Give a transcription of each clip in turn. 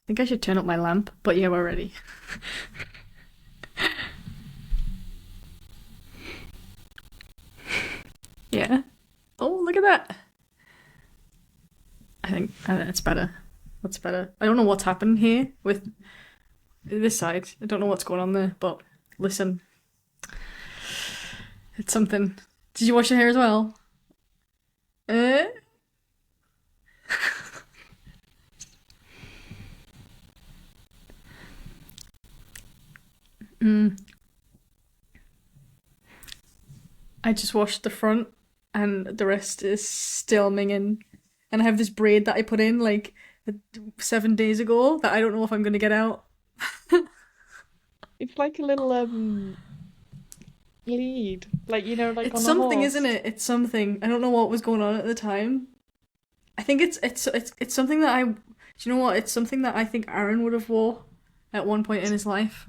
think I should turn up my lamp, but yeah, we're ready. Yeah. Oh, look at that. I think it's better. That's better. I don't know what's happened here with this side. I don't know what's going on there, but listen, it's something. Did you wash your hair as well? Eh? Mm. I just washed the front, and the rest is still minging. And I have this braid that I put in like 7 days ago that I don't know if I'm gonna get out. It's like a little lead, like like It's on a something, isn't horse. it? It's something. I don't know what was going on at the time. I think it's something that I. Do you know what? It's something that I think Aaron would have wore at one point in his life.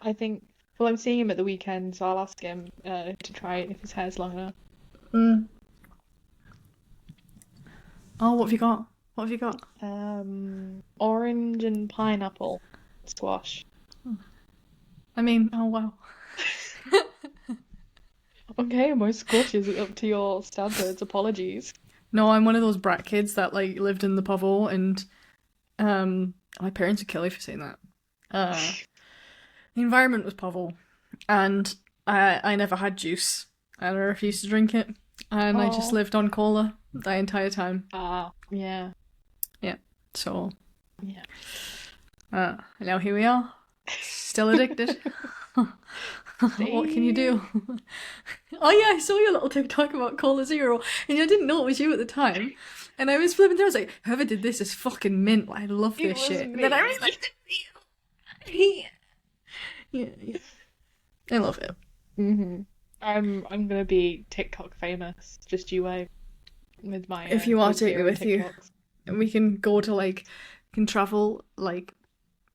I think. Well, I'm seeing him at the weekend, so I'll ask him to try it if his hair's long enough. Mm. Oh, what have you got? What have you got? Orange and pineapple squash. I mean, oh wow. Okay, my squash is up to your standards. Apologies. No, I'm one of those brat kids that like lived in the Povo, and my parents would kill me for saying that. Uh, the environment was Povo, and I never had juice, and I refused to drink it, and I just Oh, lived on cola the entire time. yeah, Yeah, so yeah. now here we are, still addicted. What can you See? do? Oh yeah, I saw your little TikTok about Cola Zero, and I didn't know it was you at the time. And I was flipping through, I was like, whoever did this is fucking mint. I love It this was shit. And then I me. realized it. Yeah, yeah. I love it. I'm gonna be TikTok famous. Just you wait with my If you want Coke to take me Zero with you, TikToks. and we can go to like, can travel like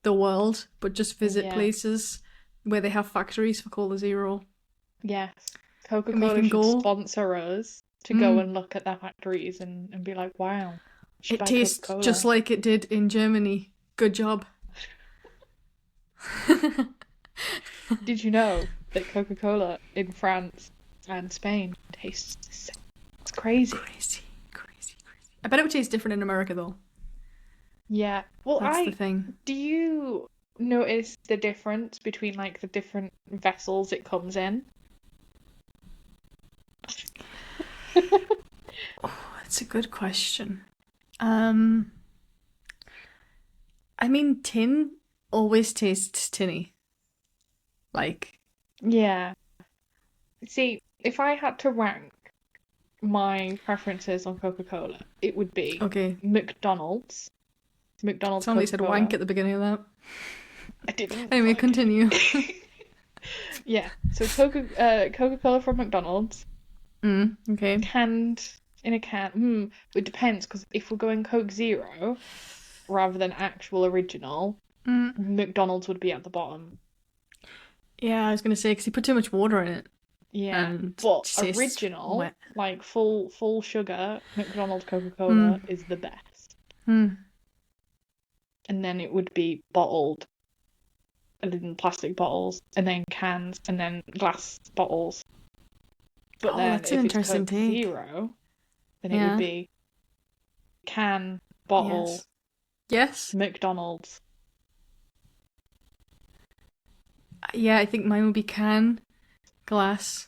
the world, but just visit Yeah. places where they have factories for Cola Zero, Yes. and we Coca-Cola can should go. sponsor us to go Mm, and look at their factories and be like, wow, you should it buy tastes just Coca-Cola. like it did in Germany. Good job. Did you know that Coca-Cola in France and Spain tastes the same? It's crazy. Crazy, crazy, crazy. I bet it would taste different in America though. Yeah. Well, That's the thing. do you notice the difference between like the different vessels it comes in? That's a good question. Um, I mean, tin always tastes tinny. Like, Yeah. See, if I had to rank my preferences on Coca-Cola, it would be okay, McDonald's. McDonald's somebody said wank Coca-Cola. at the beginning of that. I didn't, Anyway, but I did. continue. Yeah. So Coca-Cola from McDonald's, Okay. canned in a can. It depends because if we're going Coke Zero rather than actual original, Mm, McDonald's would be at the bottom. yeah, I was gonna say because you put too much water in it Yeah. and it But just tastes original, wet. like full sugar, McDonald's Coca-Cola Mm, is the best. mm. And then it would be bottled, and then plastic bottles, and then cans, and then glass bottles. But Oh, then that's an if it's interesting Coke take. Zero, then it would Yeah. be can, bottle, Yes. Yes. McDonald's. Yeah, I think mine would be can, glass,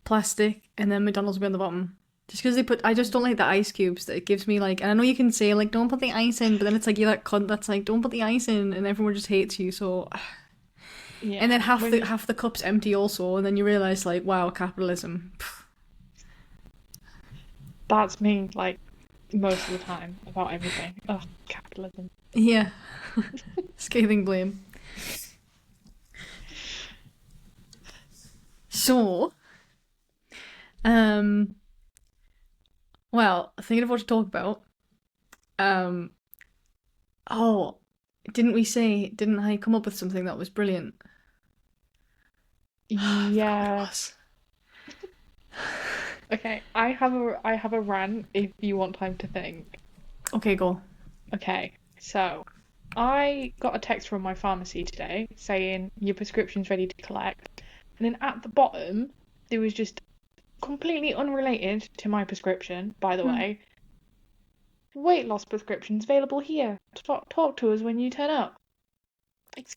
plastic, and then McDonald's will be on the bottom. Just because they put, I just don't like the ice cubes that it gives me. Like, and I know you can say like, don't put the ice in, but then it's like you're that cunt that's like, don't put the ice in, and everyone just hates you. So, and then Yeah, half when the you, half the cup's empty also, and then you realize like, wow, capitalism. that's me, like, most of the time about everything. Ugh, capitalism. Yeah, scathing blame. So, um, well, thinking of what to talk about. Um, oh, didn't we say? Didn't I come up with something that was brilliant? I forgot what it Yeah. was. Okay, I have a rant if you want time to think. Okay, go. Okay, so I got a text from my pharmacy today saying your prescription's ready to collect. And then at the bottom, there was just completely unrelated to my prescription, by the Hmm. way, weight loss prescriptions available here. Talk to us when you turn up.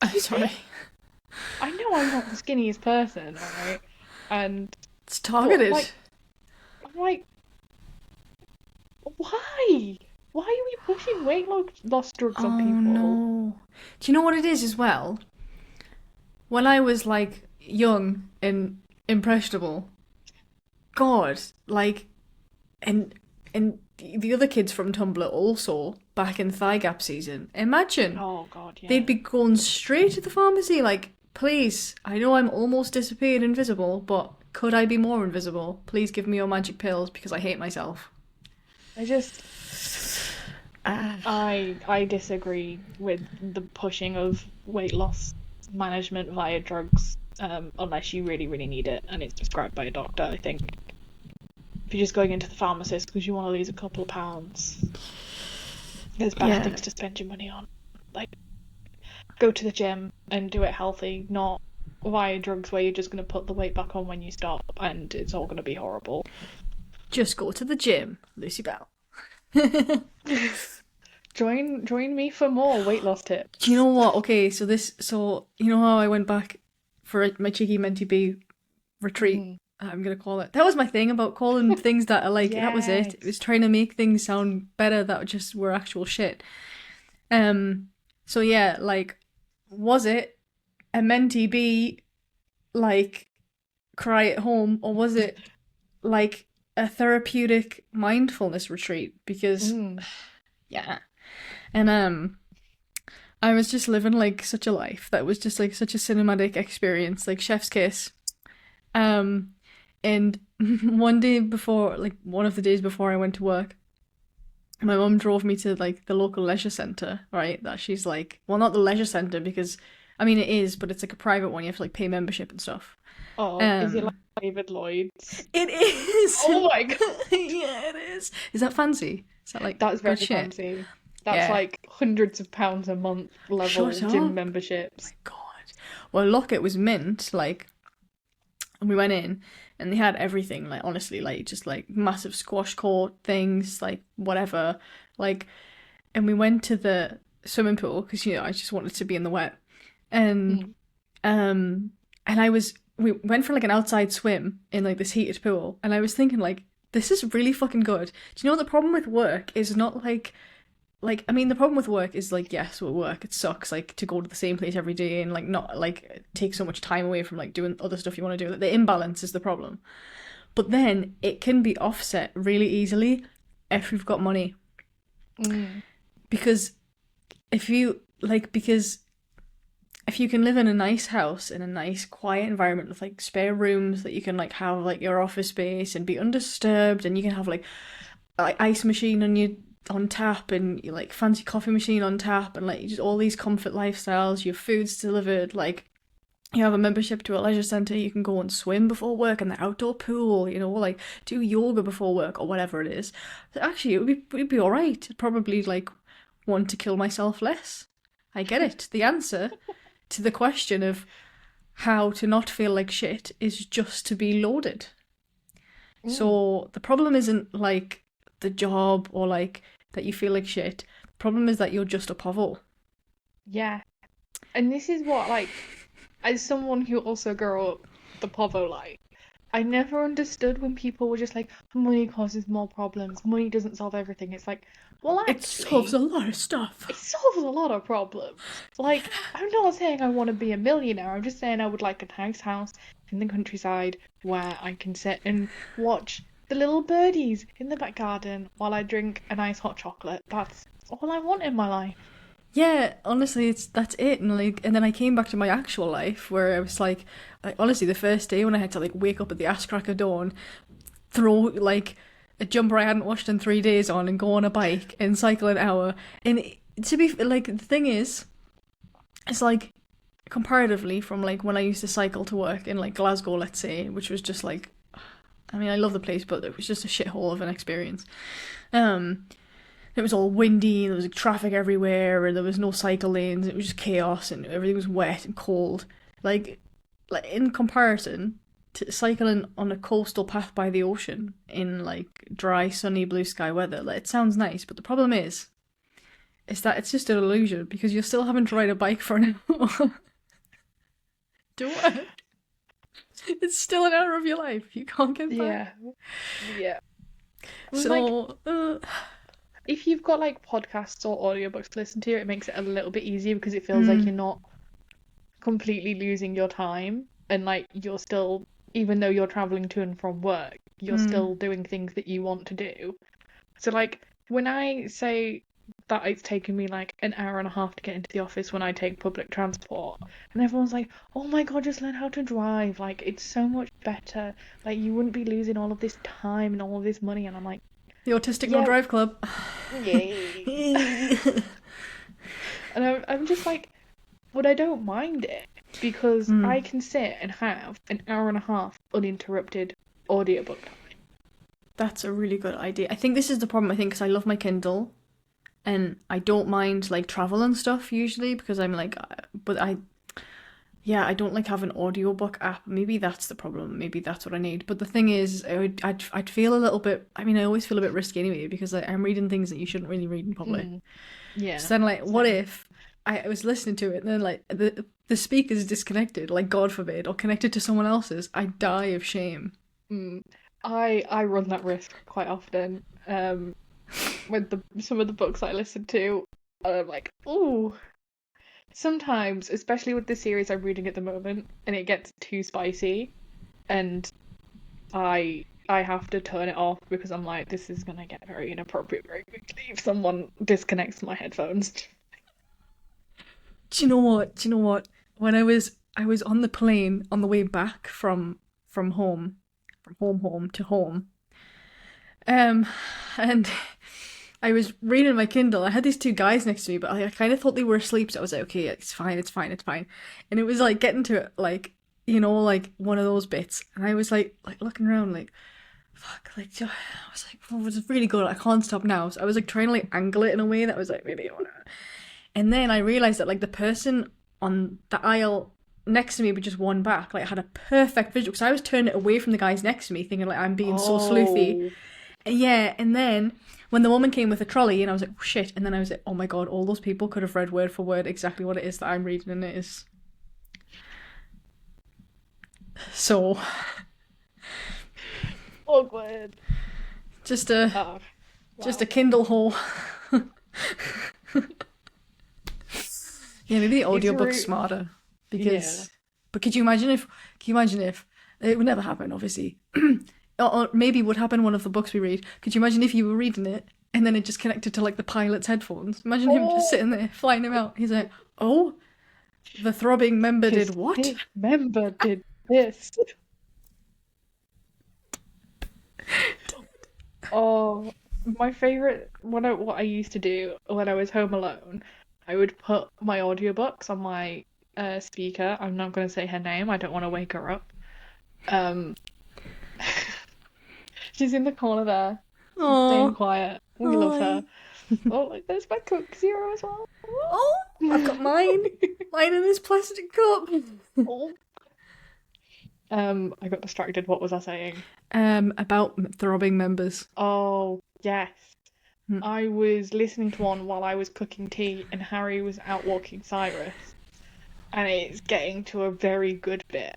I'm Excuse me? sorry. I know I'm not the skinniest person, alright? And, It's but targeted. like, I'm like, why? Why are we pushing weight loss drugs on Oh people? no. Do you know what it is as well? When I was like young and impressionable, God, like, and the other kids from Tumblr also back in thigh gap season. Imagine Oh God, they'd yeah. be going straight to the pharmacy, like, please, I know I'm almost disappeared invisible, but could I be more invisible? Please give me your magic pills because I hate myself. I just Ah. I disagree with the pushing of weight loss management via drugs, unless you really, really need it and it's prescribed by a doctor. I think if you're just going into the pharmacist because you want to lose a couple of pounds, there's better Yeah, things to spend your money on. Like go to the gym and do it healthy, not via drugs where you're just going to put the weight back on when you stop and it's all going to be horrible. just go to the gym, Lucy Bell. Join me for more weight loss Do you tips. know what? Okay, so you know how I went back for my cheeky Menti B retreat? Mm. I'm gonna call it. That was my thing about calling things that are like. That was it. It Yes. was trying to make things sound better that just were actual shit. Um. So yeah, like, was it a Menti B like cry at home, or was it like a therapeutic mindfulness retreat? Because Mm. yeah, and I was just living like such a life that was just like such a cinematic experience, like chef's kiss. Um, and one day before, like one of the days before I went to work, my mum drove me to like the local leisure centre, right? That she's like, well, not the leisure centre because, I mean, it is, but it's like a private one. You have to like pay membership and stuff. Oh, is it like Um, David Lloyd's? it is. Oh my God, Yeah, it is. Is that fancy? Is that like that's good very shit? fancy. That's Yeah. like hundreds of pounds a month Shut level gym up. memberships. My God. Well, look, it was mint. Like, and we went in and they had everything, like, honestly, like, just like massive squash court things, like, whatever. Like, and we went to the swimming pool because, I just wanted to be in the wet. And, Mm. um, and we went for like an outside swim in like this heated pool. And I was thinking, like, this is really fucking good. Do you know what the problem with work is? Not like, I mean, the problem with work is like, yes, with work it sucks, like, to go to the same place every day and like not like take so much time away from like doing other stuff you want to do. Like, the imbalance is the problem, but then it can be offset really easily if you've got money. Mm. Because because if you can live in a nice house in a nice quiet environment with like spare rooms that you can like have like your office space and be undisturbed, and you can have like ice machine on tap, and like fancy coffee machine on tap, and like just all these comfort lifestyles, your food's delivered, like you have a membership to a leisure centre, you can go and swim before work in the outdoor pool, like do yoga before work or whatever it is. Actually, it'd be all right. I'd probably like want to kill myself less. I get it. The answer to the question of how to not feel like shit is just to be loaded. Mm. So the problem isn't like the job or like that you feel like shit. The problem is that you're just a povel. Yeah. And this is what, like, as someone who also grew up the Povo life, I never understood when people were just like, money causes more problems, money doesn't solve everything. It's like, well, It solves a actually, lot of stuff. it solves a lot of problems. Like, I'm not saying I want to be a millionaire, I'm just saying I would like a nice house in the countryside where I can sit and watch the little birdies in the back garden while I drink a nice hot chocolate. That's all I want in my life. Yeah, honestly, that's it. And then I came back to my actual life where I was like honestly, the first day when I had to like wake up at the ass crack of dawn, throw like a jumper I hadn't washed in 3 days on, and go on a bike and cycle an hour. And to be like, the thing is, it's like comparatively from like when I used to cycle to work in like Glasgow, let's say, which was just like, I mean, I love the place, but it was just a shithole of an experience. Um, it was all windy and there was like, traffic everywhere and there was no cycle lanes. It was just chaos and everything was wet and cold. Like, like in comparison to cycling on a coastal path by the ocean in like dry, sunny, blue sky weather, like it sounds nice, but the problem is that it's just an illusion because you're still having to ride a bike for an hour. Do what? It's still an hour of your life. You can't get back. Yeah. Like, So, if you've got like podcasts or audiobooks to listen to, it makes it a little bit easier because it feels like you're not completely losing your time and like you're still, even though you're traveling to and from work, you're still doing things that you want to do. So like when I say that it's taken me like an hour and a half to get into the office when I take public transport, and everyone's like, oh my god, just learn how to drive, like it's so much better, like you wouldn't be losing all of this time and all of this money, and I'm like, the Autistic No Drive Club. yay. And I'm just like, but I don't mind it because I can sit and have an hour and a half uninterrupted audiobook time. That's a really good idea. I think this is the problem, I think, because I love my Kindle and I don't mind like travel and stuff usually because I'm like, but I don't like have an audiobook app. Maybe that's the problem. Maybe that's what I need. But the thing is, I'd feel a little bit, I mean, I always feel a bit risky anyway because I'm reading things that you shouldn't really read in public. Yeah. So then like, what if I was listening to it and then like the speaker's disconnected, like God forbid, or connected to someone else's? I die of shame. I run that risk quite often. With some of the books I listen to, I'm like, ooh. Sometimes, especially with the series I'm reading at the moment, and it gets too spicy, and I have to turn it off because I'm like, this is gonna get very inappropriate very quickly if someone disconnects my headphones. Do you know what? When I was on the plane on the way back from home to home, and I was reading my Kindle. I had these two guys next to me, but I kind of thought they were asleep, so I was like, okay, it's fine. And it was like getting to it, like, you know, like one of those bits, and I was like looking around, like, fuck, like, I was like, oh, this is really good. I can't stop now. So I was like trying to like angle it in a way that was like maybe, and then I realized that like the person on the aisle next to me, but just one back, like had a perfect visual because I was turning it away from the guys next to me, thinking like I'm being so sleuthy. Yeah, and then when the woman came with a trolley, and I was like, oh, shit, and then I was like, oh my god, all those people could have read word for word exactly what it is that I'm reading, and it is so awkward. Just a Kindle hole. Yeah, maybe the audiobook's smarter because. But could you imagine if it would never happen, obviously. Or maybe would happen one of the books we read. Could you imagine if you were reading it and then it just connected to like the pilot's headphones? Imagine him just sitting there, flying him out. He's like, oh, the throbbing member did what? His member did this. Oh, my favourite, what I used to do when I was home alone, I would put my audiobooks on my speaker. I'm not going to say her name. I don't want to wake her up. She's in the corner there. Staying quiet. We love her. Oh, like, there's my Coke Zero as well. Oh, I've got mine. Mine in this plastic cup. Oh. I got distracted. What was I saying? About throbbing members. Oh, yes. I was listening to one while I was cooking tea and Harry was out walking Cyrus. And it's getting to a very good bit.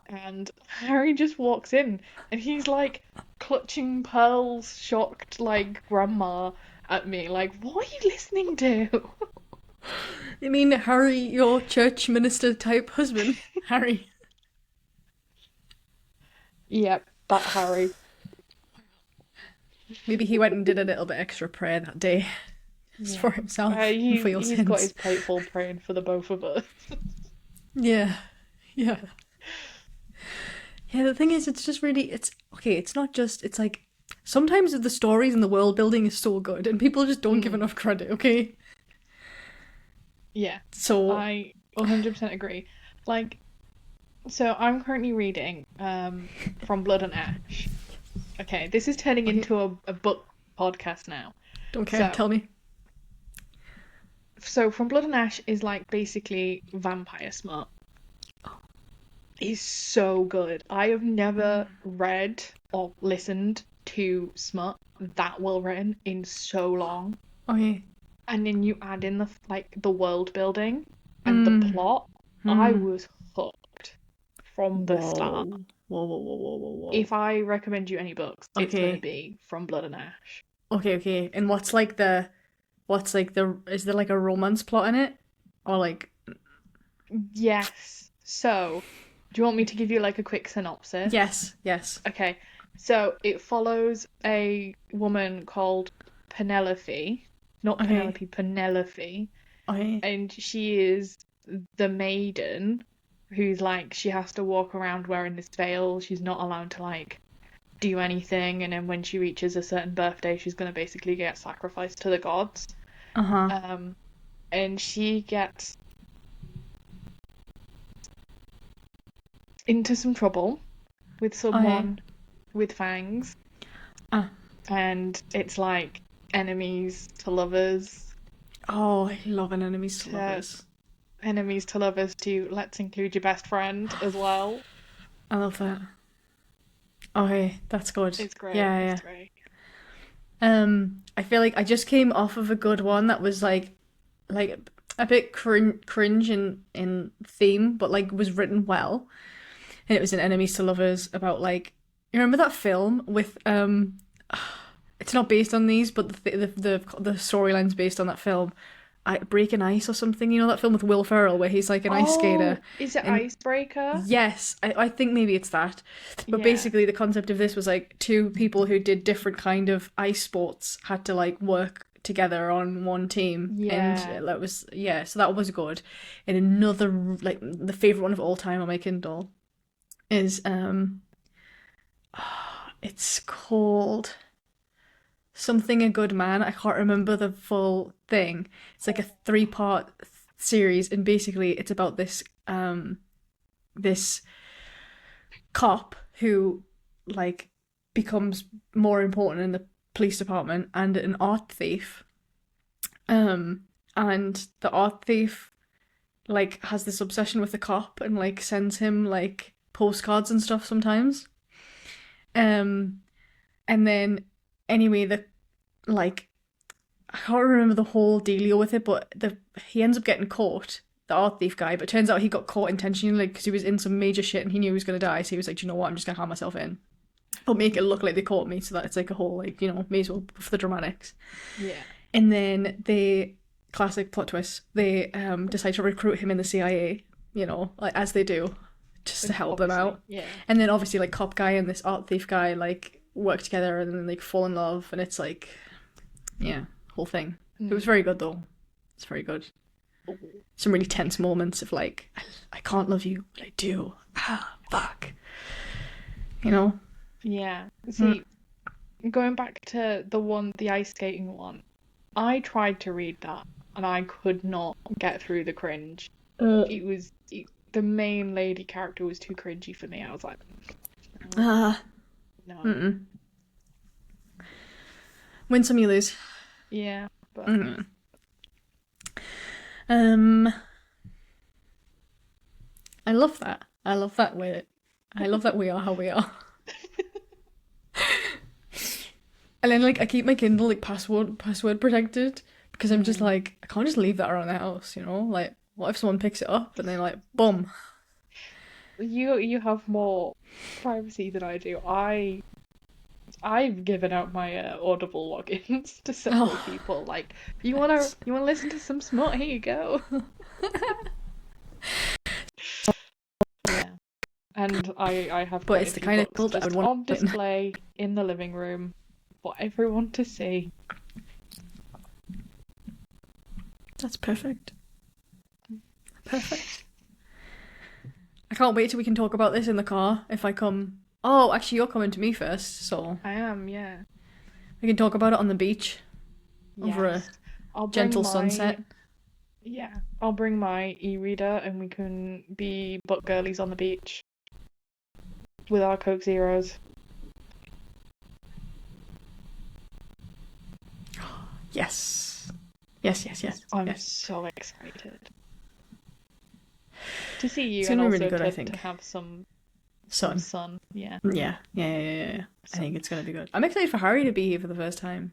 And Harry just walks in and he's like clutching pearls, shocked like grandma at me, like, what are you listening to? You mean Harry, your church minister type husband? Harry. Yep, that Harry. Maybe he went and did a little bit extra prayer that day. Just for himself and for your sins. He's got his plate full praying for the both of us. Yeah. Yeah, the thing is, it's just really, it's not just, it's like, sometimes the stories and the world building is so good and people just don't give enough credit, okay? Yeah. So I 100% agree. Like, so I'm currently reading From Blood and Ash. Okay, this is turning into a book podcast now. Don't care. So, Tell me. From Blood and Ash is like basically vampire smut. Is so good. I have never read or listened to smut that well written in so long. Okay. And then you add in the world building and the Mm. plot. I Mm. was hooked from the start. Whoa. If I recommend you any books, it's going to Okay. be From Blood and Ash. Okay. And is there like a romance plot in it? Or like, Yes. So, do you want me to give you like a quick synopsis? yes. Okay. So, it follows a woman called Penelope, not Okay. Penelope, Penelope, Okay. and she is the maiden who's like she has to walk around wearing this veil. She's not allowed to like do anything, and then when she reaches a certain birthday, she's gonna basically get sacrificed to the gods. Uh-huh. And she gets into some trouble with Okay. someone with fangs, Ah. and it's like enemies to lovers Oh, I love an enemies to to lovers. enemies to lovers to let's include your best friend as well. I love that. Okay, that's good. It's great. Yeah. It's great. I feel like I just came off of a good one that was like a bit cringe in theme, but like was written well. And it was an enemies to lovers about like you remember that film with it's not based on these, but the storyline's based on that film. Breaking Ice or something, you know that film with Will Ferrell where he's like an ice skater. Oh, is it And Icebreaker? yes, I think maybe it's that. But Yeah. basically the concept of this was like two people who did different kind of ice sports had to like work together on one team. Yeah. And that was so that was good. And another like the favorite one of all time on my Kindle is it's called something a good man. I can't remember the full thing. It's like a three-part series and basically it's about this cop who like becomes more important in the police department and an art thief. And the art thief like has this obsession with the cop and like sends him like postcards and stuff sometimes. Um and then anyway the like I can't remember the whole dealio with it, but he ends up getting caught, the art thief guy. But it turns out he got caught intentionally because he was in some major shit and he knew he was gonna die. So he was like, "Do you know what? I'm just gonna harm myself in, but make it look like they caught me, so that it's like a whole like may as well for the dramatics." Yeah. And then they classic plot twist. They decide to recruit him in the CIA, like as they do, just to help them Obviously. out. Yeah. And then obviously like cop guy and this art thief guy like work together and then like fall in love and it's like whole thing. It was very good though. It's very good. Some really tense moments of like I can't love you, but I do. Fuck. Yeah. See, going back to the ice skating one, I tried to read that and I could not get through the cringe. The main lady character was too cringy for me. I was like, no. Win some, you lose. Yeah, but I love that. I love that we are how we are. And then like I keep my Kindle like password protected because I'm just like I can't just leave that around the house, Like what if someone picks it up and then like boom. you have more privacy than I do. I've given out my Audible logins to several people. Like, you wanna listen to some smut? Here you go. Yeah, and I have. But quite it's a the few kind of books Kindle that I just would want on display in the living room for everyone to see. That's perfect. Perfect. I can't wait till we can talk about this in the car if I come. Oh, actually, you're coming to me first, so I am, yeah. we can talk about it on the beach over a I'll bring gentle my- sunset. Yeah, I'll bring my e-reader and we can be book girlies on the beach with our Coke Zeros. Yes. Yes, yes, yes, I'm yes. so excited to see you It's and gonna be really also good, I to think. have some Sun. sun. Yeah. Yeah, yeah, yeah, yeah, yeah. I So, think it's gonna be good. I'm excited for Harry to be here for the first time.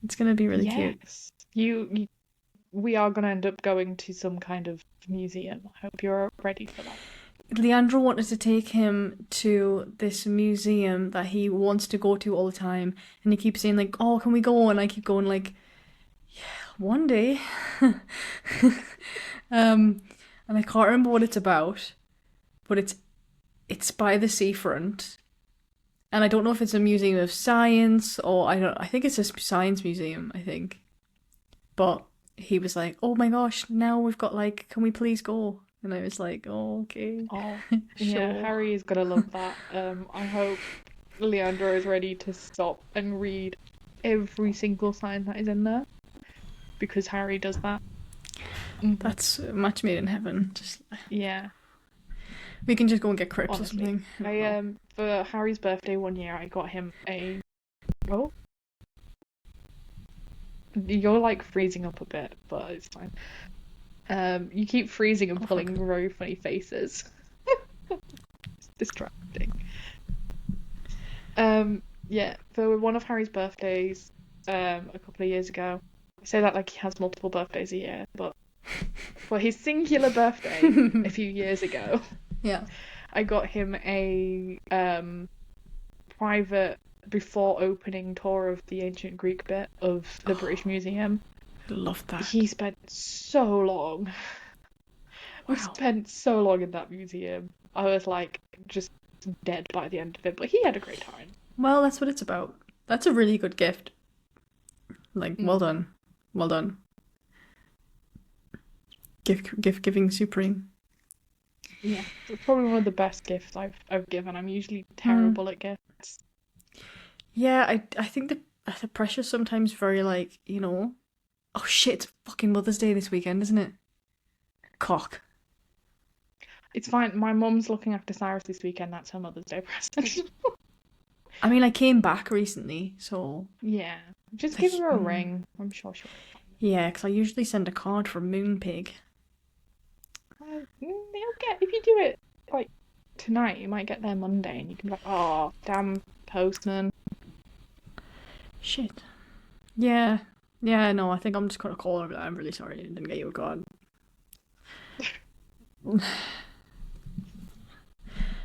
It's gonna be really cute. yes. We are gonna end up going to some kind of museum. I hope you're ready for that. Leandro wanted to take him to this museum that he wants to go to all the time, and he keeps saying like, "Oh, can we go?" And I keep going like, "One day." And I can't remember what it's about, but it's by the seafront, and I don't know if it's a museum of science or I think it's a science museum, I think. But he was like, "Oh my gosh, now we've got like, can we please go?" And I was like, "Oh, okay, Oh, yeah, sure." Harry is gonna love that. I hope Leandro is ready to stop and read every single sign that is in there because Harry does that. That's a match made in heaven. Just Yeah, we can just go and get crepes or honestly. something. I for Harry's birthday one year, I got him oh, you're like freezing up a bit, but it's fine. You keep freezing and pulling very funny faces. It's distracting. Yeah, for one of Harry's birthdays, a couple of years ago, I say that like he has multiple birthdays a year, but for his singular birthday a few years ago, Yeah. I got him a private before opening tour of the ancient Greek bit of the British Museum. Love that. He spent so long. We Wow. spent so long in that museum. I was like just dead by the end of it, but he had a great time. Well, that's what it's about. That's a really good gift. Like, well done. Well done. Gift giving supreme. Yeah, it's probably one of the best gifts I've given. I'm usually terrible at gifts. Yeah, I think the pressure's sometimes very like, oh shit, it's fucking Mother's Day this weekend, isn't it? Cock. It's fine. My mum's looking after Cyrus this weekend. That's her Mother's Day present. I mean, I came back recently, so Yeah, just give her a ring. I'm sure she'll. yeah, because I usually send a card from Moonpig. They'll get if you do it like tonight. You might get there Monday, and you can be like, "Oh, damn postman." Shit. Yeah. Yeah, no, I think I'm just gonna call her. But I'm really sorry I didn't get you a card.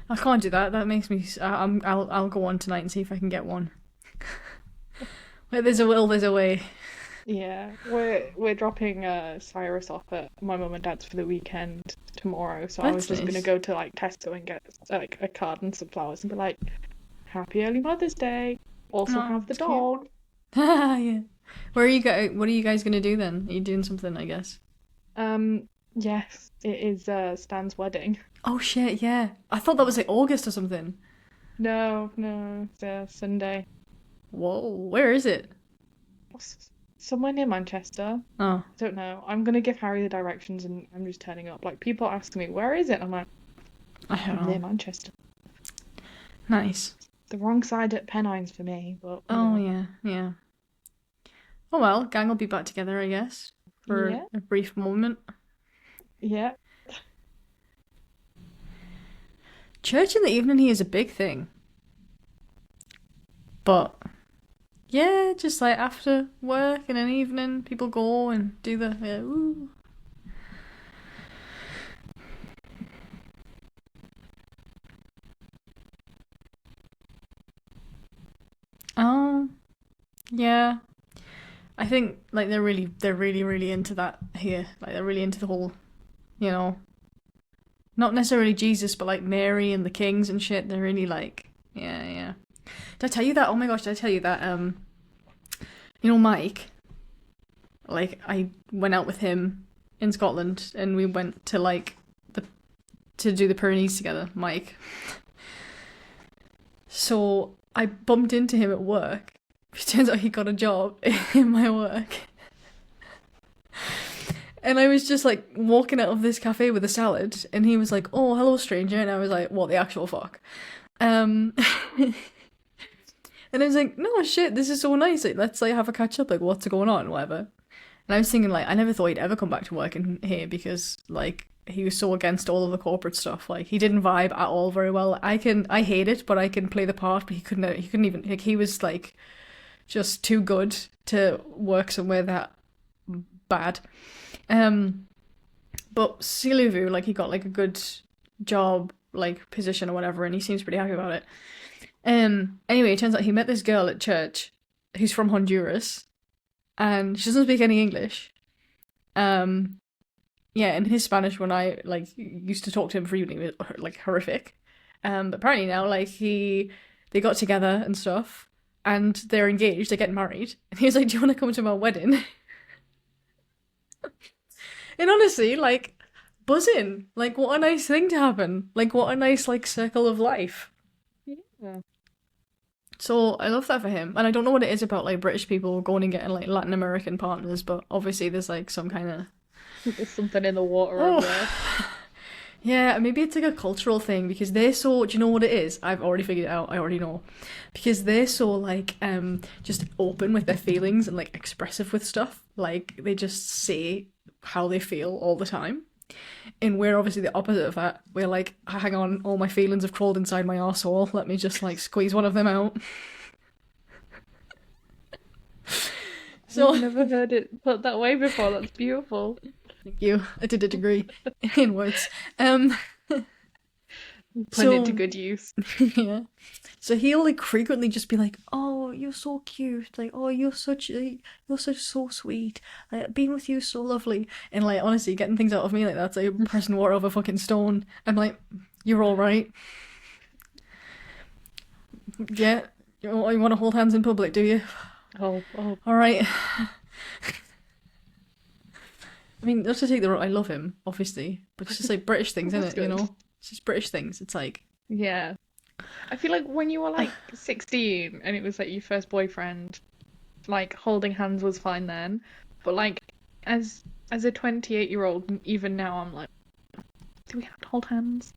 I can't do that. That makes me. I'll go on tonight and see if I can get one. Where there's a will, there's a way. Yeah, we're dropping Cyrus off at my mum and dad's for the weekend tomorrow. So I was That's just gonna nice. go to like Tesco and get like a card and some flowers and be like, "Happy early Mother's Day." Also Oh, have the that's cute. dog. Yeah. Where are you go? What are you guys gonna do then? Are you doing something? I guess. Yes, it is Stan's wedding. Oh shit! Yeah. I thought that was like August or something. No, it's Sunday. Whoa. Where is it? Somewhere near Manchester. Oh, I don't know. I'm gonna give Harry the directions and I'm just turning up. Like people ask me, where is it? I'm like, I don't near know. Manchester. Nice. The wrong side at Pennines for me, but Oh yeah, yeah. Oh well, gang will be back together, I guess, for yeah, a brief moment. yeah. Church in the evening here is a big thing. But yeah, just like after work in an evening, people go and do the ooh. Oh, yeah. I think like they're really into that here. Like they're really into the whole, you know, not necessarily Jesus, but like Mary and the kings and shit. They're really like, yeah, yeah. Did I tell you that? Oh my gosh, did I tell you that? Mike. Like I went out with him in Scotland, and we went to like to do the Pyrenees together. Mike. So I bumped into him at work. It turns out he got a job in my work. And I was just like walking out of this cafe with a salad, and he was like, "Oh, hello, stranger," and I was like, "What the actual fuck?" And And I was like, no shit, this is so nice. Like, let's like have a catch up. Like, what's going on, whatever. And I was thinking, like, I never thought he'd ever come back to work in here because, like, he was so against all of the corporate stuff. Like, he didn't vibe at all very well. I hate it, but I can play the part. But he couldn't even. Like, he was like just too good to work somewhere that bad. But Siluvu, like, he got like a good job, like position or whatever, and he seems pretty happy about it. Anyway, it turns out he met this girl at church who's from Honduras, and she doesn't speak any English. Yeah, and his Spanish when I like used to talk to him freely was like horrific. But apparently now like they got together and stuff, and they're engaged. They're getting married, and he's like, "Do you want to come to my wedding?" And honestly, like buzzing. Like what a nice thing to happen. Like what a nice like circle of life. Yeah. So I love that for him. And I don't know what it is about like British people going and getting like Latin American partners, but obviously there's like some kind of There's something in the water over there. yeah, maybe it's like a cultural thing because they're so, do you know what it is? I've already figured it out. I already know. Because they're so like just open with their feelings and like expressive with stuff. Like they just say how they feel all the time. And we're obviously the opposite of that. We're like, hang on, all my feelings have crawled inside my arsehole. Let me just like squeeze one of them out. So I've never heard it put that way before. That's beautiful. thank you. I did a degree in words. Put it to good use. Yeah. So he'll like frequently just be like, "Oh, you're so cute. Like, oh, you're such so sweet. Like, being with you is so lovely." And like, honestly, getting things out of me like that's like pressing water over a fucking stone. I'm like, "You're all right." Yeah. You want to hold hands in public, do you? Oh. All right. I mean, not to take the wrong, I love him, obviously, but it's just like British things, isn't That's it? You good. know, it's just British things. It's like, Yeah. I feel like when you were like 16 and it was like your first boyfriend, like holding hands was fine then. But like as a 28-year-old, even now I'm like, do we have to hold hands?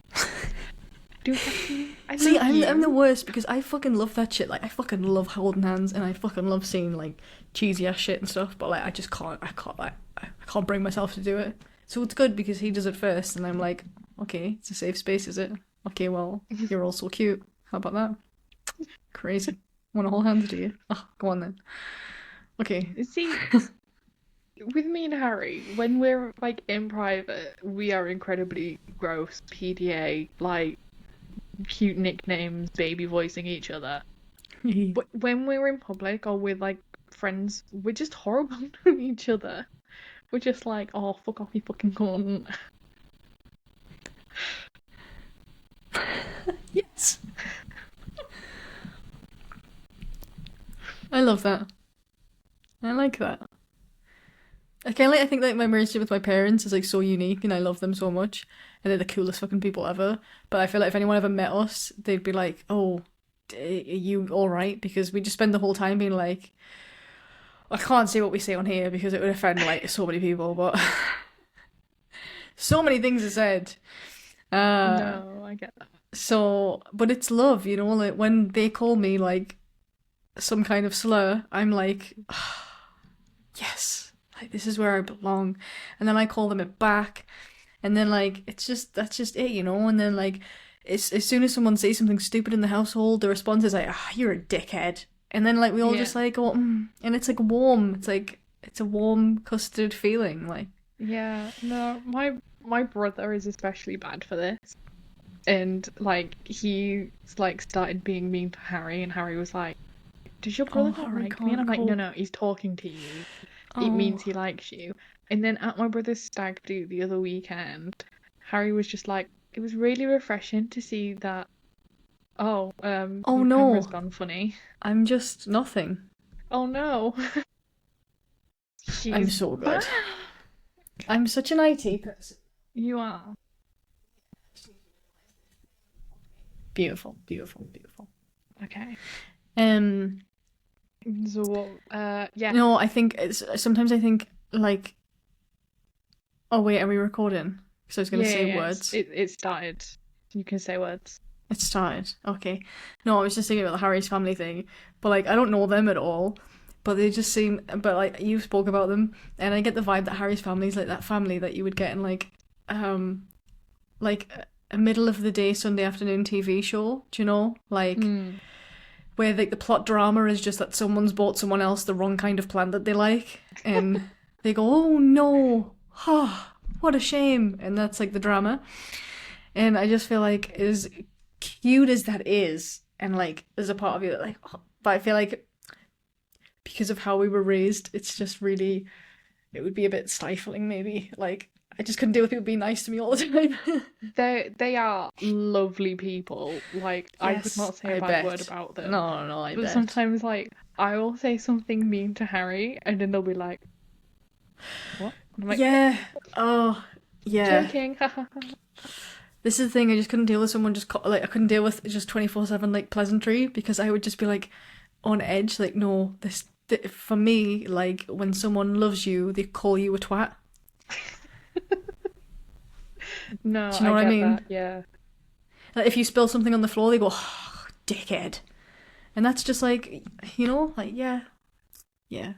Do we have to? I see, love you. I'm the worst because I fucking love that shit. Like, I fucking love holding hands and I fucking love seeing like cheesy ass shit and stuff. But like, I just can't. I can't bring myself to do it. So it's good because he does it first, and I'm like, okay, it's a safe space, is it? Okay, well, you're all so cute. How about that? Crazy. Want to hold hands, do you? Oh, go on then. Okay. See, with me and Harry, when we're like in private, we are incredibly gross, PDA, like cute nicknames, baby voicing each other. But when we're in public or with like friends, we're just horrible to each other. We're just like, oh, fuck off, you fucking cunt. Yes. I love that. I like that. I think like my relationship with my parents is like so unique and I love them so much and they're the coolest fucking people ever. But I feel like if anyone ever met us, they'd be like, "Oh, are you all right?" Because we just spend the whole time being like, I can't say what we say on here because it would offend like so many people, but so many things are said. No, I get that. So, but it's love, you know, like when they call me like some kind of slur, I'm like, yes, like this is where I belong. And then I call them it back. And then like that's just it, you know, and then like it's as soon as someone says something stupid in the household, the response is like, you're a dickhead. And then like we all just like go, and it's like warm. It's like it's a warm custard feeling, like. Yeah, no, my brother is especially bad for this. And like he's like started being mean to Harry and Harry was like, does your brother not Harry like me? And I'm like, can't no, he's talking to you. It Oh. means he likes you. And then at my brother's stag do the other weekend, Harry was just like, it was really refreshing to see that. Oh, Oh my no. camera's gone funny. I'm just nothing. Oh no. I'm She's so good. back. I'm such an IT person. You are. Beautiful, beautiful, beautiful. Okay. Um, So what? Yeah. no, I think sometimes I think like, oh wait, are we recording? Because I was gonna say Yeah, words. It started. You can say words. It started. Okay. No, I was just thinking about the Harry's family thing, but like I don't know them at all. But they just seem. But like you spoke about them, and I get the vibe that Harry's family is like that family that you would get in um, like a middle of the day Sunday afternoon TV show. Do you know? Like Mm. where like the plot drama is just that someone's bought someone else the wrong kind of plant that they like, and they go, "Oh no, oh, what a shame," and that's like the drama. And I just feel like as cute as that is, and like there's a part of you that like, oh, but I feel like because of how we were raised, it's just really it would be a bit stifling maybe. Like I just couldn't deal with people being nice to me all the time. They are lovely people. Like I could Yes, not say I a bad word bet. about them. No, no, I But bet. sometimes like I will say something mean to Harry and then they'll be like, "What?" And I'm like, Yeah. Oh, yeah. "Joking." This is the thing. I just couldn't deal with someone just like I couldn't deal with just 24/7 like pleasantry because I would just be like on edge. Like no, for me like when someone loves you, they call you a twat. No, Do you know I what I get that. mean? Yeah. Like if you spill something on the floor, they go, oh, dickhead, and that's just like like yeah, yeah.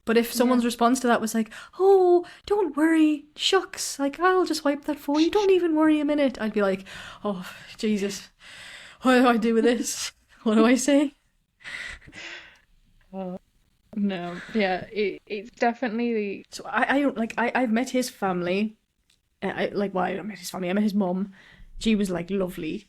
But if Yeah. someone's response to that was like, "Oh, don't worry, shucks, like I'll just wipe that for you. Don't even worry a minute," I'd be like, "Oh, Jesus, what do I do with this? What do I say?" Uh, no. Yeah. It's definitely So I don't like I've met his family. I don't met his family. I met his mom. She was like lovely,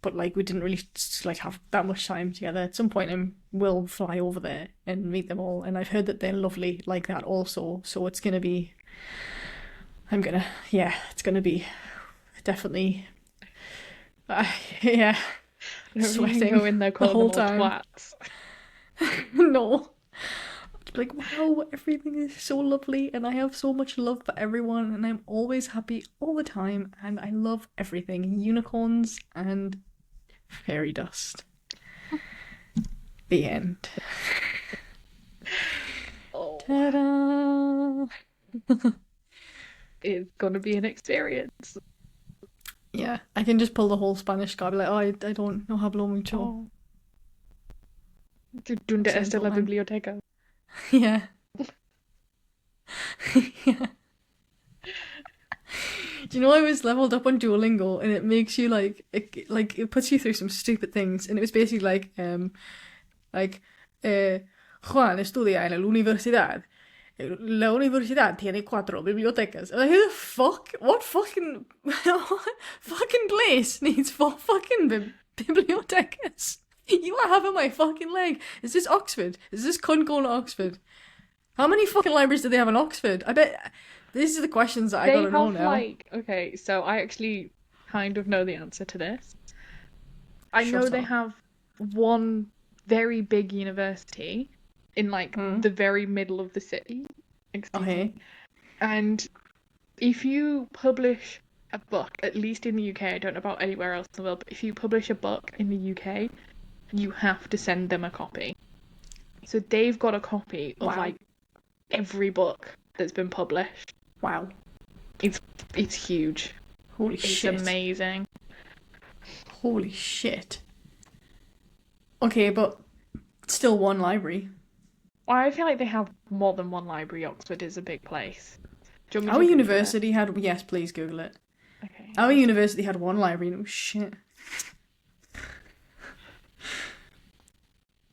but like we didn't really like have that much time together. At some point, I will fly over there and meet them all, and I've heard that they're lovely like that also. So it's gonna be. Yeah, it's gonna be definitely. Yeah, I don't think you can go sweating in there the calling them whole all time. twats. No. Like, wow, everything is so lovely, and I have so much love for everyone, and I'm always happy all the time, and I love everything unicorns and fairy dust. The end. Oh, Ta da! it's gonna be an experience. Yeah, I can just pull the whole Spanish guy, be like, oh, I don't know hablo mucho. Oh. ¿Dónde está Acento la line. biblioteca? Yeah. Yeah. Do you know I was leveled up on Duolingo and it makes you like it puts you through some stupid things and it was basically like Juan estudia en la universidad. La universidad tiene 4 bibliotecas. Like, who the fuck? What fucking what fucking place needs 4 fucking bibliotecas? You are having my fucking leg. Is this Oxford? Is this cunt going to Oxford? How many fucking libraries do they have in Oxford? I bet these are the questions that I They gotta know have now. like, okay, so I actually kind of know the answer to this. I know Shut they up. have one very big university in like Hmm. the very middle of the city. Excuse me. Okay. And if you publish a book, at least in the UK, I don't know about anywhere else in the world, but if you publish a book in the UK, you have to send them a copy. So they've got a copy of Wow. like every book that's been published. Wow. It's it's huge. Holy It's shit. amazing. Holy shit. Okay, but still one library. Well, I feel like they have more than one library. Oxford is a big place. Do you want Our me to Google it? university had yes, please Google it. Okay. Our university had one library and it was shit.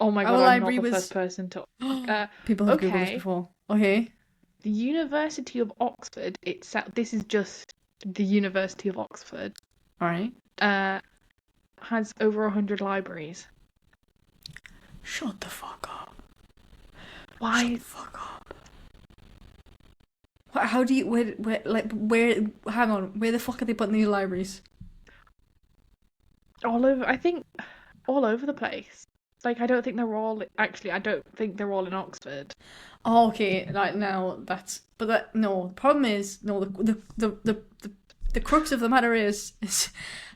Oh my Our God, I'm not library the was first person to. people have Googled this Okay. before. Okay. The University of Oxford itself. This is just the University of Oxford. Alright. Has over 100 libraries. Shut the fuck up. Why? Shut the fuck up. How do you where hang on, where the fuck are they putting these libraries? All over. I think all over the place. Like I don't think they're all. Actually, I don't think they're all in Oxford. Oh, okay, like now that's but that no. The problem is no. The crux of the matter is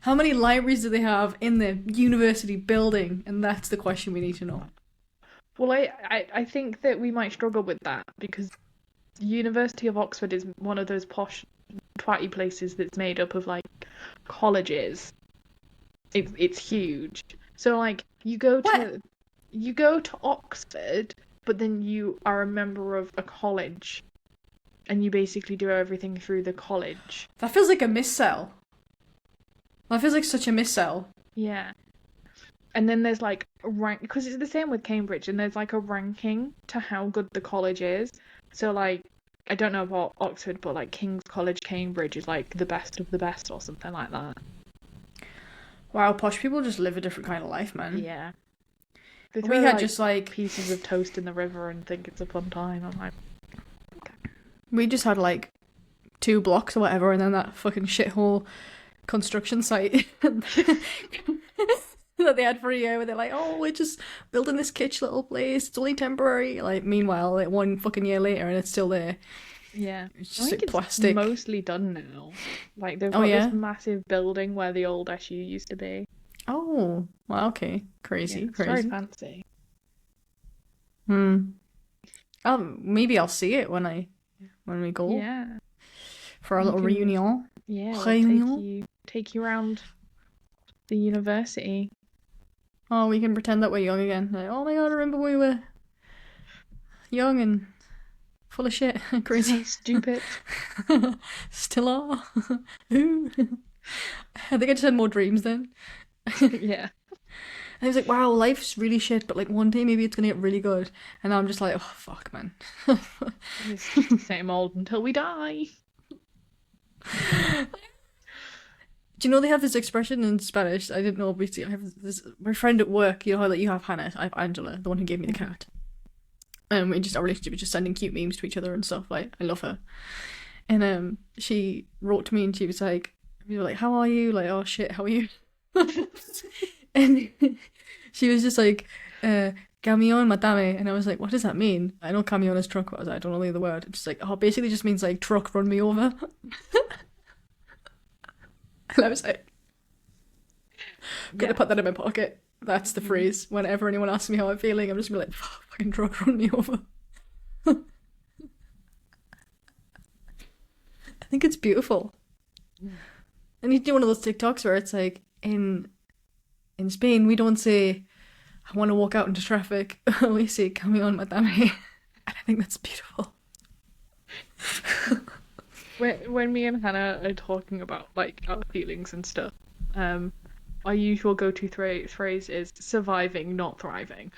how many libraries do they have in the university building, and that's the question we need to know. Well, I think that we might struggle with that because the University of Oxford is one of those posh, twatty places that's made up of like colleges. It's huge. So like What? you go to Oxford, but then you are a member of a college, and you basically do everything through the college. That feels like a missell. That feels like such a missell. Yeah. And then there's like a rank, because it's the same with Cambridge, and there's like a ranking to how good the college is. So like I don't know about Oxford, but like King's College Cambridge is like the best of the best or something like that. Wow, posh people just live a different kind of life, man. Yeah. They We throw had like just like pieces of toast in the river and think it's a fun time. I'm like, we just had like 2 blocks or whatever, and then that fucking shithole construction site that they had for a year, where they're like, "Oh, we're just building this kitsch little place. It's only temporary." Like, meanwhile, like 1 fucking year later, and it's still there. yeah. It's I just think like it's plastic. mostly done now. Like they've Oh got yeah. this massive building where the old SU used to be. Oh, well, okay. Yeah, Crazy, it's very crazy. fancy. Hmm. Maybe I'll see it when we go Yeah. for our You little can reunion. Yeah, we'll Reunion. take you around the university. Oh, we can pretend that we're young again. Like, oh my god, I remember we were young and full of shit, crazy. Stupid. Still are. Ooh. I think I just had more dreams then. Yeah. I was like, wow, life's really shit, but like one day maybe it's gonna get really good. And now I'm just like, oh fuck, man. It's just the same old until we die. Do you know they have this expression in Spanish? I didn't know, obviously. I have this my friend at work, you know how like you have Hannah, I have Angela, the one who gave me the cat. We just our relationship is just sending cute memes to each other and stuff. Like, I love her. And she wrote to me and she was like, we were like, how are you? Like, oh shit, how are you? And she was just like, camion matame. And I was like, what does that mean? I know camion is truck, but I don't know the other word. It's like, oh, basically just means like truck, run me over. And I was like, I'm gonna put that in my pocket. That's the phrase. Whenever anyone asks me how I'm feeling, I'm just gonna be like, fucking truck, run me over. I think it's beautiful. And you do one of those TikToks where it's like, in Spain, we don't say, I want to walk out into traffic. We say, camión, mátame. And I think that's beautiful. When me and Hannah are talking about like our feelings and stuff, our usual go-to phrase is surviving, not thriving.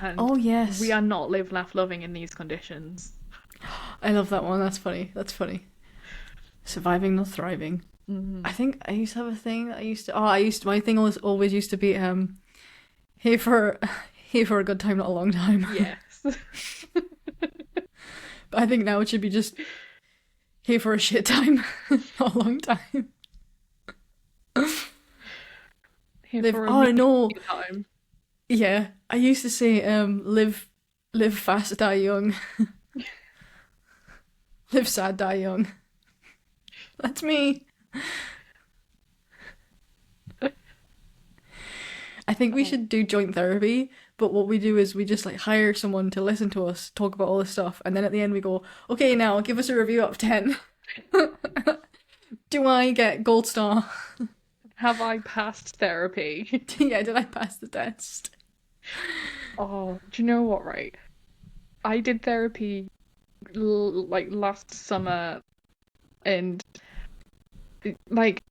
And Oh, yes. we are not live, laugh, loving in these conditions. I love that one. That's funny. That's funny. Surviving, not thriving. Mm-hmm. I think I used to have a thing that my thing always used to be, here for, here for a good time, not a long time. Yes. But I think now it should be just, here for a shit time, not a long time. Here for a Oh, no. meeting time. Yeah, I used to say, live fast, die young. Live sad, die young. That's me. I think we should do joint therapy, but what we do is we just like hire someone to listen to us talk about all this stuff, and then at the end we go, okay, now give us a review out of 10. Do I get gold star? Have I passed therapy? Yeah, did I pass the test? Oh, do you know what, right? I did therapy like last summer, and like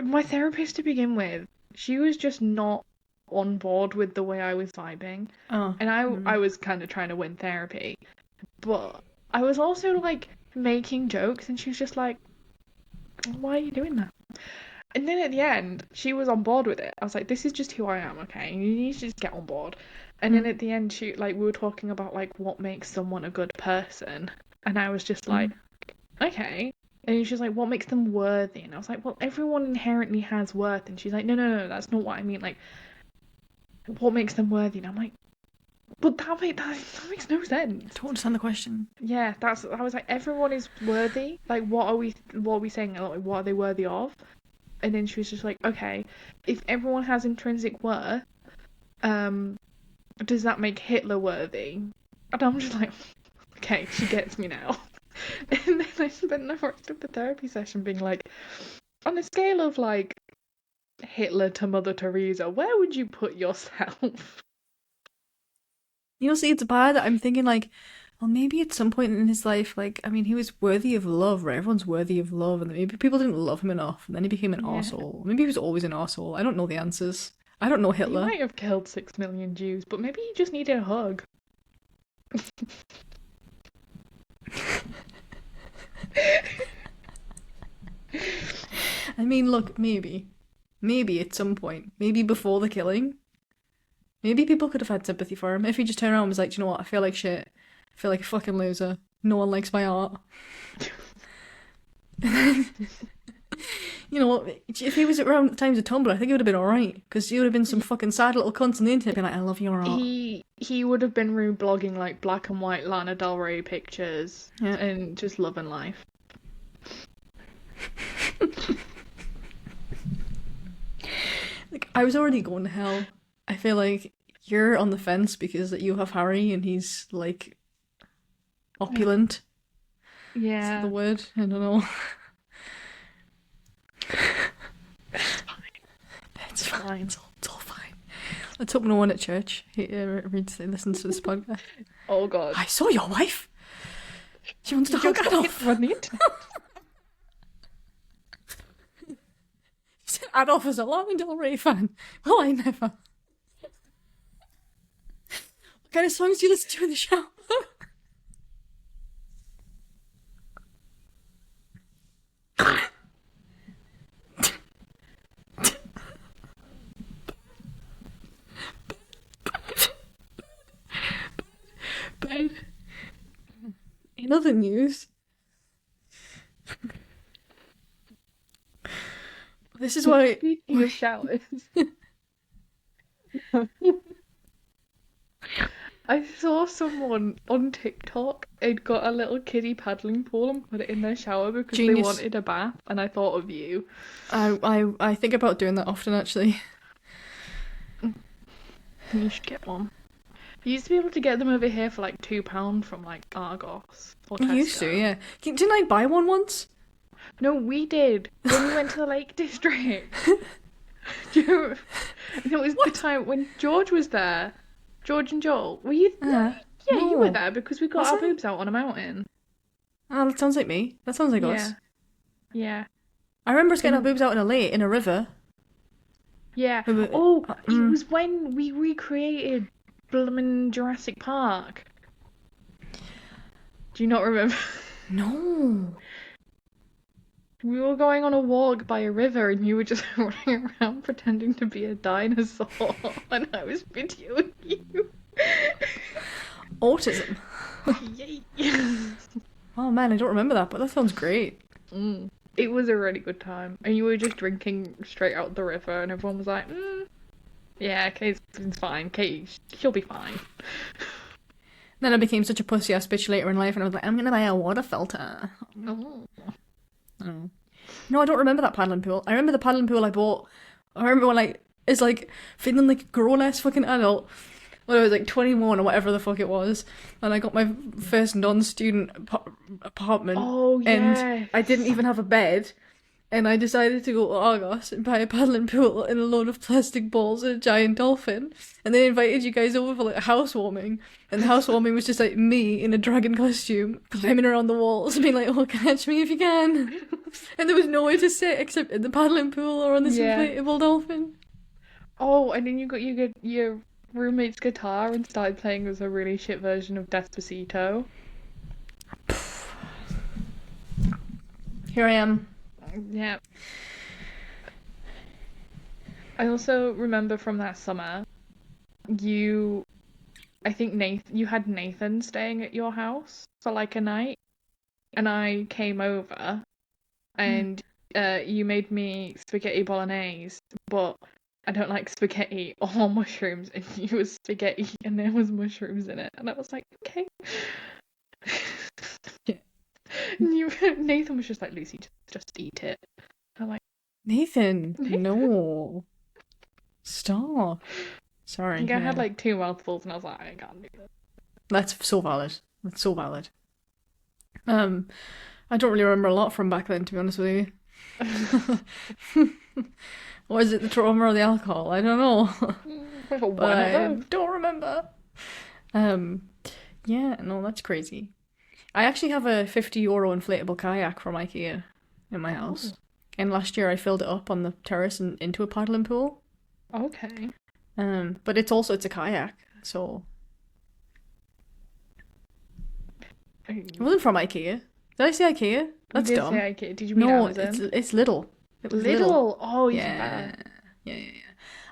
my therapist to begin with, she was just not on board with the way I was vibing, Oh. and I was kind of trying to win therapy, but I was also like making jokes, and she was just like, "Why are you doing that?" And then at the end, she was on board with it. I was like, "This is just who I am, okay? You need to just get on board." And then at the end, she we were talking about like what makes someone a good person, and I was just like, "Okay." And she's like, "What makes them worthy?" And I was like, "Well, everyone inherently has worth." And she's like, "No, that's not what I mean. Like, what makes them worthy?" And I'm like, "But that makes no sense." Don't understand the question. Yeah, I was like, everyone is worthy. Like, what are we saying? Like, what are they worthy of? And then she was just like, okay, if everyone has intrinsic worth, does that make Hitler worthy? And I'm just like, okay, she gets me now. And then I spent the rest of the therapy session being like, on a scale of like Hitler to Mother Teresa, where would you put yourself? You know, see, it's bad. I'm thinking like, well, maybe at some point in his life, like, I mean, he was worthy of love, right? Everyone's worthy of love, and maybe people didn't love him enough, and then he became an Yeah. arsehole. Maybe he was always an arsehole. I don't know the answers. I don't know He Hitler. might have killed 6 million Jews, but maybe he just needed a hug. I mean, look, maybe. Maybe at some point. Maybe before the killing. Maybe people could have had sympathy for him if he just turned around and was like, "Do you know what? I feel like shit. I feel like a fucking loser. No one likes my art." You know, if he was around at the times of Tumblr, I think it would have been alright. Because he would have been some fucking sad little cunts on the internet being like, "I love your art." He would have been reblogging like black and white Lana Del Rey pictures Yeah. and just loving life. Like, I was already going to hell. I feel like you're on the fence because you have Harry and he's like opulent. Is that Yeah. the word? I don't know. It's fine. It's all fine. Let's hope no one at church listens to this podcast. Oh god. I saw your wife. She wants to hug Adolf. Run the internet. She said Adolf is a Lana Del Rey fan. Well, I never. What kind of songs do you listen to in the shower? But in other news, this is why Speaking of showers. I saw someone on TikTok had got a little kiddie paddling pool and put it in their shower because they Genius. wanted a bath, and I thought of you. I think about doing that often actually. You should get one. You used to be able to get them over here for like £2 from like Argos or I used to, Tesco. yeah. Didn't I buy one once? No, we did when we went to the Lake District. Do you... And it was the time when George was there. George and Joel. Were you? Yeah, you no. were there because we got Was our I? boobs out on a mountain. Oh, that sounds like me. That sounds like Yeah. us. Yeah. I remember us getting our boobs out in a lake in a river. Yeah. But- Oh, it mm. was when we recreated Bloomin' Jurassic Park. Do you not remember? No. We were going on a walk by a river and you were just running around pretending to be a dinosaur and I was videoing you. Autism. Yay. Oh man, I don't remember that, but that sounds great. It was a really good time. And you were just drinking straight out the river and everyone was like, yeah, Kate's fine. Kate, she'll be fine. Then I became such a pussy ass bitch later in life, and I was like, I'm gonna buy a water filter. Oh. Oh. No, I don't remember that paddling pool. I remember the paddling pool I bought. I remember when it's like feeling like a grown ass fucking adult when I was like 21 or whatever the fuck it was, and I got my first non-student apartment. Oh, And yeah. I didn't even have a bed, and I decided to go to Argos and buy a paddling pool and a load of plastic balls and a giant dolphin. And they invited you guys over for like a housewarming, and the housewarming was just like me in a dragon costume climbing around the walls, being like, "Oh, catch me if you can!" And there was nowhere to sit except in the paddling pool or on this Yeah. inflatable dolphin. Oh, and then you got your roommate's guitar and started playing as a really shit version of Despacito. Here I am. Yeah. I also remember from that summer, I think you had Nathan staying at your house for like a night, and I came over, and you made me spaghetti bolognese, but I don't like spaghetti or mushrooms, and you was spaghetti and there was mushrooms in it, and I was like, okay. Yeah. Nathan was just like, Lucy, just eat it. I'm like, Nathan, Nathan? no. Stop. I Sorry. think I had yeah. like 2 mouthfuls, and I was like, I can't do this. That's so valid. That's so valid. I don't really remember a lot from back then, to be honest with you. Or is it the trauma or the alcohol? I don't know. We've got But one of I those. don't remember. Um, yeah, no, that's crazy. I actually have a €50 inflatable kayak from IKEA in my house. And last year I filled it up on the terrace and into a paddling pool. Okay. But it's a kayak, so it wasn't from IKEA. Did I say IKEA? That's you did dumb. say IKEA. Did you mean No, Amazon? it's Lidl. It was Lidl. Lidl. Oh, even Yeah. better. Yeah.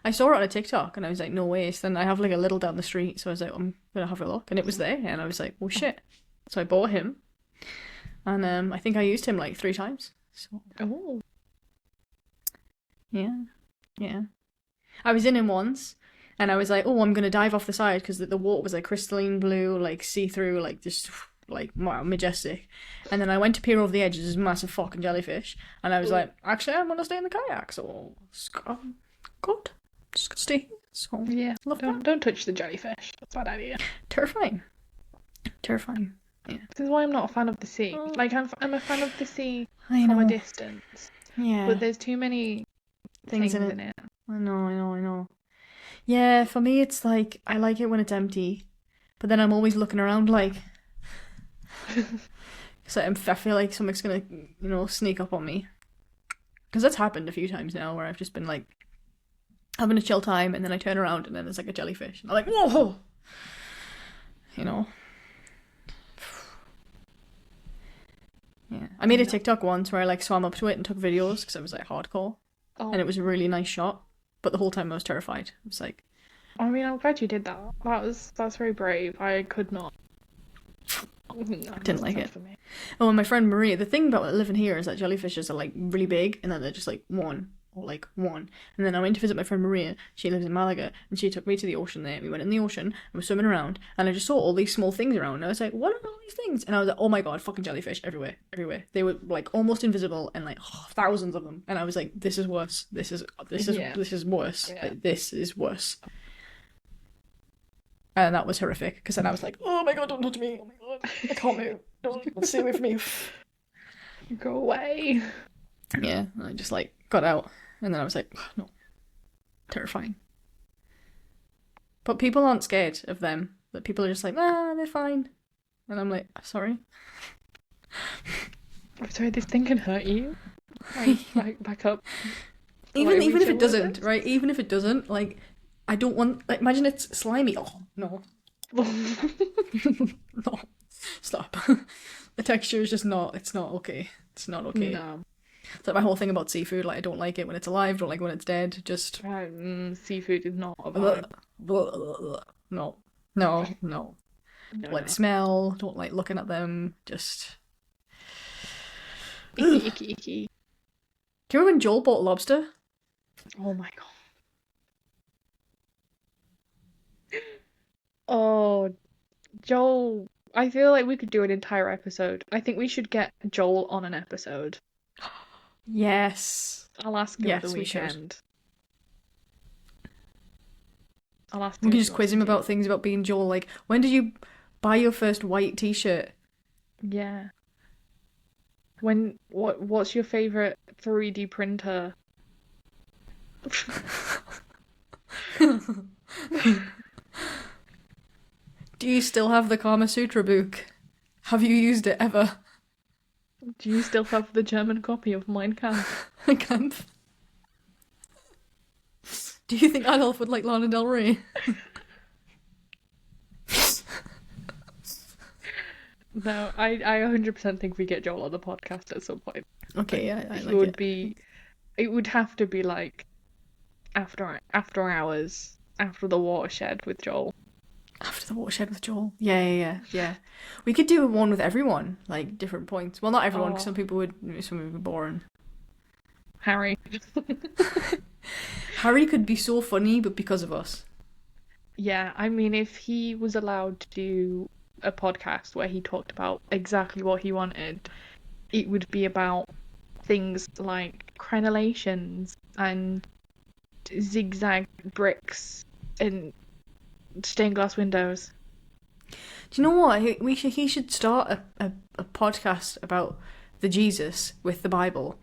I saw it on a TikTok and I was like, no way. So then I have like a Lidl down the street, so I was like, I'm gonna have a look, and it was there, and I was like, oh shit. So I bought him, and I think I used him like 3 times. So Oh. yeah. I was in him once, and I was like, oh, I'm gonna dive off the side because the water was like crystalline blue, like see through, like just like wow, majestic. And then I went to peer over the edge, there's this massive fucking jellyfish, and I was like, actually, I'm gonna stay in the kayak. So good, just gonna stay. So Yeah. love that. Don't touch the jellyfish. That's a bad idea. Terrifying. This is why I'm not a fan of the sea. Oh. Like I'm a fan of the sea I from a know. distance, Yeah. but there's too many Things things in it. in it. I know. Yeah, for me, it's like I like it when it's empty, but then I'm always looking around like, because I feel like something's gonna, sneak up on me. Because that's happened a few times now where I've just been like having a chill time, and then I turn around and then there's like a jellyfish, and I'm like, whoa, you know. Yeah, I made a TikTok once where I like swam up to it and took videos because I was like hardcore, Oh, and it was a really nice shot. But the whole time I was terrified. I was like, I mean, I'm glad you did that. That's very brave. I could not. Didn't like it. For me. oh, and my friend Maria. The thing about living here is that jellyfishes are like really big, and then they're just like one. And then I went to visit my friend Maria. She lives in Malaga, and she took me to the ocean there. We went in the ocean and we're swimming around, and I just saw all these small things around. And I was like, what are all these things? And I was like, oh my god, fucking jellyfish everywhere. They were like almost invisible, and like thousands of them. And I was like, this is worse. This is Yeah. this is worse. Yeah. Like, this is worse. And that was horrific, because then I was like, oh my god, don't touch me. Oh my god, I can't move. Don't stay away from me. Go away. Yeah, and I just like got out, and then I was like, no, terrifying. But people aren't scared of them. That people are just like, they're fine, and I'm like, sorry. I'm sorry, this thing can hurt you. Like, back up. Even Like, if we it chill with doesn't, it? right? Even if it doesn't, like, I don't want. Like, imagine it's slimy. Oh no, no, stop. The texture is just not. It's not okay. It's not okay. No. It's like my whole thing about seafood. Like, I don't like it when it's alive. Don't like it when it's dead. Just Seafood is not a vibe. no. No, Don't like the smell. Don't like looking at them. Just. Icky. Do you remember when Joel bought lobster? Oh my god. Oh, Joel. I feel like we could do an entire episode. I think we should get Joel on an episode. Yes. I'll ask him Yes, the we should. weekend. I'll ask We him can if just he quiz wants him to about things about being Joel. Like, when did you buy your first white t-shirt? do- Yeah. What's your favorite 3D printer? Do you still have the Kama Sutra book? Have you used it ever? Do you still have the German copy of Mein Kampf? Kampf? Do you think Adolf would like Lana Del Rey? No, I 100% think we get Joel on the podcast at some point. Okay, yeah, I It like would it. be, it would have to be like after hours after the watershed with Joel. After the watershed with Joel. Yeah. We could do one with everyone, like different points. Well, not everyone, because Oh. some people would be boring. Harry. Harry could be so funny, but because of us. Yeah, I mean, if he was allowed to do a podcast where he talked about exactly what he wanted, it would be about things like crenellations and zigzag bricks and stained glass windows. Do you know what? He should start a podcast about the Jesus with the Bible,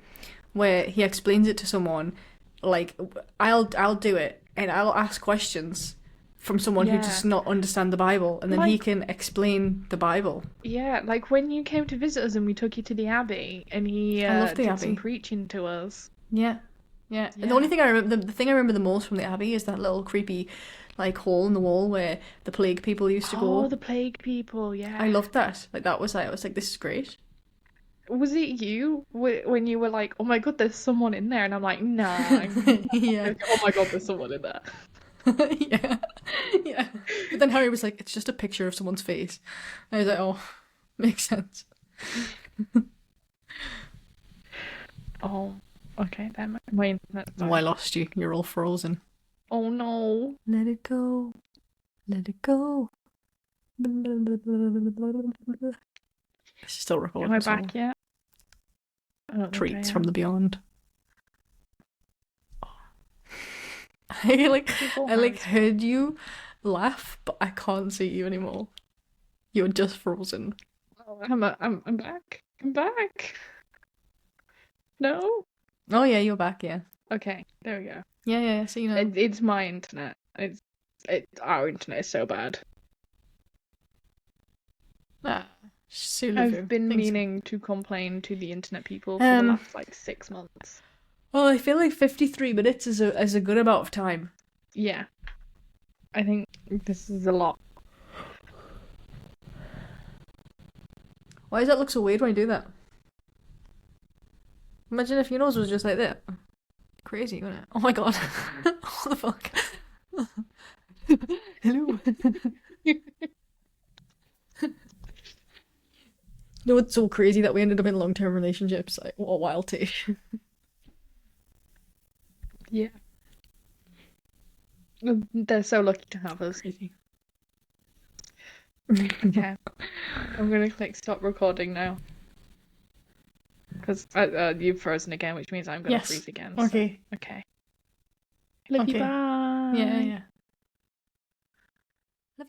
where he explains it to someone like I'll do it, and I'll ask questions from someone who Yeah. does not understand the Bible, and then he Like- can explain the Bible. Yeah, like when you came to visit us and we took you to the Abbey and he I love the did some Abbey. preaching to us. Yeah, yeah. And the Yeah. only thing I remember, the thing I remember the most from the Abbey is that little creepy, like hole in the wall where the plague people used to Oh, go. the plague people, yeah. I loved that. Like that was like I was like, this is great. Was it you when you were like, oh my god, there's someone in there? And I'm like, nah. Yeah, Oh my god, there's someone in there. yeah, yeah. But then Harry was like, it's just a picture of someone's face. I was like, oh, makes sense. Oh, okay, then my internet. Oh, I lost you. You're all frozen. Oh no. Let it go. Let it go. It's still recording. Am I so back yet? I don't think I treats am. from the beyond. I like People I like have- heard you laugh, but I can't see you anymore. You're just frozen. Oh, I'm back. I'm back. No? Oh yeah, you're back. Yeah, Okay, there we go. yeah, yeah. yeah. So you know, It's my internet. Our internet is so bad. I've been meaning to complain to the internet people for the last like 6 months. Well, I feel like 53 minutes is a good amount of time. Yeah. I think this is a lot. Why does that look so weird when you do that? Imagine if your nose was just like that. Crazy, wouldn't it? Oh my god. What the fuck? Hello. You know what's so crazy that we ended up in long-term relationships? Like, what a wild take. Yeah. They're so lucky to have us. Okay. I'm gonna click stop recording now. Because you've frozen again, which means I'm gonna Yes. freeze again. so- Okay. Okay. Love you, Okay. bye. Yeah, yeah.